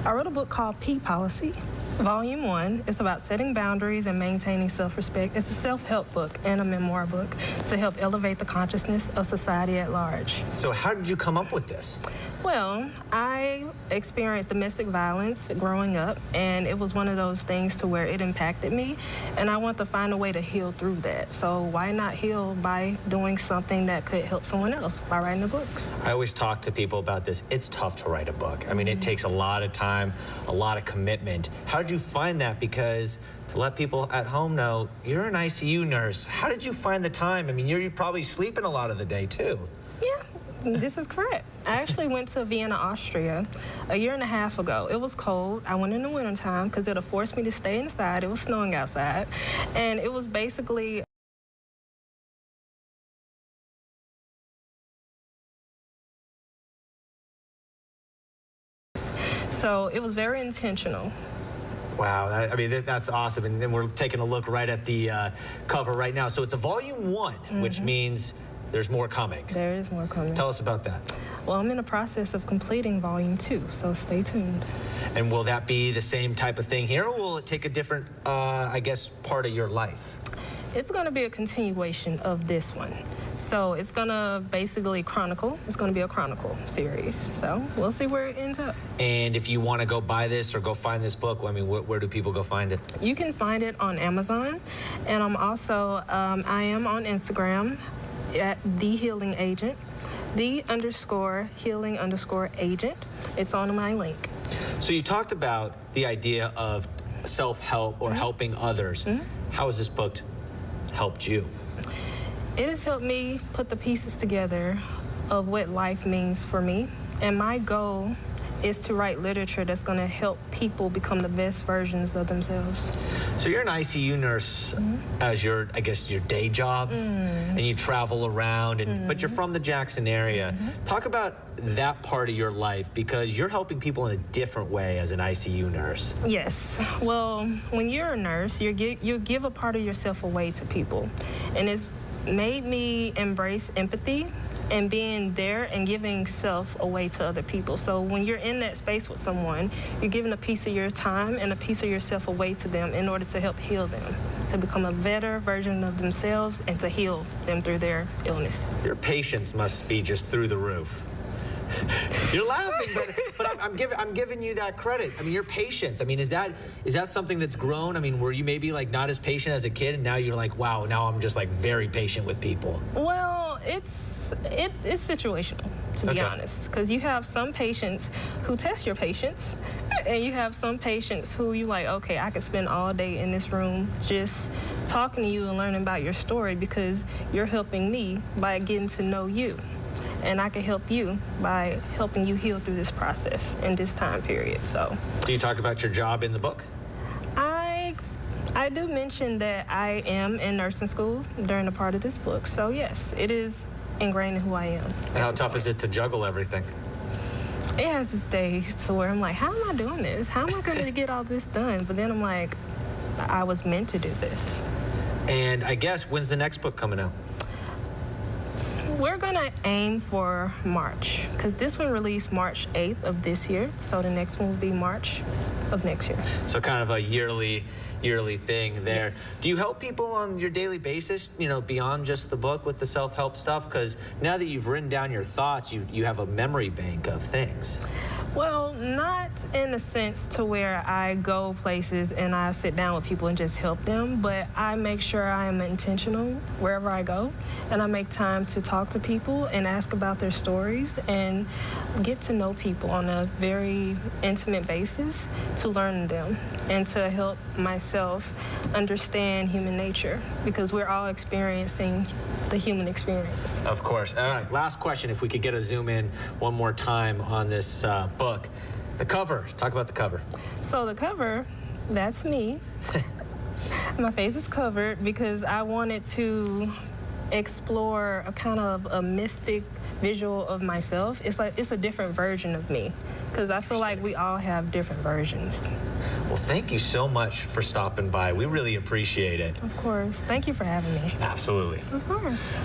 I wrote a book called P Policy, Volume 1. It's about setting boundaries and maintaining self-respect. It's a self-help book and a memoir book to help elevate the consciousness of society at large. So how did you come up with this? Well, I experienced domestic violence growing up, and it was one of those things to where it impacted me, and I want to find a way to heal through that. So why not heal by doing something that could help someone else, by writing a book? I always talk to people about this. It's tough to write a book. I mean, it takes a lot of time, a lot of commitment. How did you find that? Because to let people at home know, you're an ICU nurse. How did you find the time? I mean, you're probably sleeping a lot of the day, too. Yeah. This is correct. I actually went to Vienna, Austria a year and a half ago. It was cold. I went in the wintertime because it would force me to stay inside. It was snowing outside. And it was basically so it was very intentional. Wow, I mean, that's awesome. And then we're taking a look right at the cover right now. So it's a volume 1, which means there's more coming. There is more coming. Tell us about that. Well, I'm in the process of completing volume 2, so stay tuned. And will that be the same type of thing here, or will it take a different, I guess, part of your life? It's going to be a continuation of this one. So it's going to basically chronicle. It's going to be a chronicle series. So we'll see where it ends up. And if you want to go buy this or go find this book, I mean, where do people go find it? You can find it on Amazon. And I'm also, I am on Instagram at The Healing Agent, _healing_agent. It's on my link. So you talked about the idea of self-help or helping others. How has this book helped you? It has helped me put the pieces together of what life means for me. And my goal is to write literature that's going to help people become the best versions of themselves. So you're an ICU nurse as your, I guess, your day job, and you travel around, and but you're from the Jackson area. Talk about that part of your life, because you're helping people in a different way as an ICU nurse. Yes. Well, when you're a nurse, you give a part of yourself away to people, and it's made me embrace empathy and being there and giving self away to other people. So when you're in that space with someone, you're giving a piece of your time and a piece of yourself away to them in order to help heal them, to become a better version of themselves and to heal them through their illness. Your patience must be just through the roof. You're laughing, but I'm giving you that credit. I mean, your patience. I mean, is that something that's grown? I mean, were you maybe like not as patient as a kid, and now you're like, wow, now I'm just like very patient with people? Well, it's situational, to be honest, because you have some patients who test your patience, and you have some patients who you like, okay, I could spend all day in this room just talking to you and learning about your story because you're helping me by getting to know you. And I can help you by helping you heal through this process in this time period. So, do you talk about your job in the book? I do mention that I am in nursing school during a part of this book. So yes, it is ingrained in who I am. And how tough is it to juggle everything? It has its days to where I'm like, how am I doing this? How am I going to get all this done? But then I'm like, I was meant to do this. And I guess, when's the next book coming out? We're going to aim for March, because this one released March 8th of this year, so the next one will be March of next year. So kind of a yearly thing there. Yes. Do you help people on your daily basis, you know, beyond just the book with the self-help stuff? Because now that you've written down your thoughts, you have a memory bank of things. Well, not in a sense to where I go places and I sit down with people and just help them, but I make sure I am intentional wherever I go, and I make time to talk to people and ask about their stories and get to know people on a very intimate basis to learn them and to help myself understand human nature, because we're all experiencing the human experience. Of course. All right, last question, if we could get a zoom in one more time on this book. The cover, talk about the cover. So the cover, that's me. My face is covered because I wanted to explore a kind of a mystic visual of myself. It's like, it's a different version of me, because I feel like we all have different versions. Well, thank you so much for stopping by. We really appreciate it. Of course. Thank you for having me. Absolutely. Of course.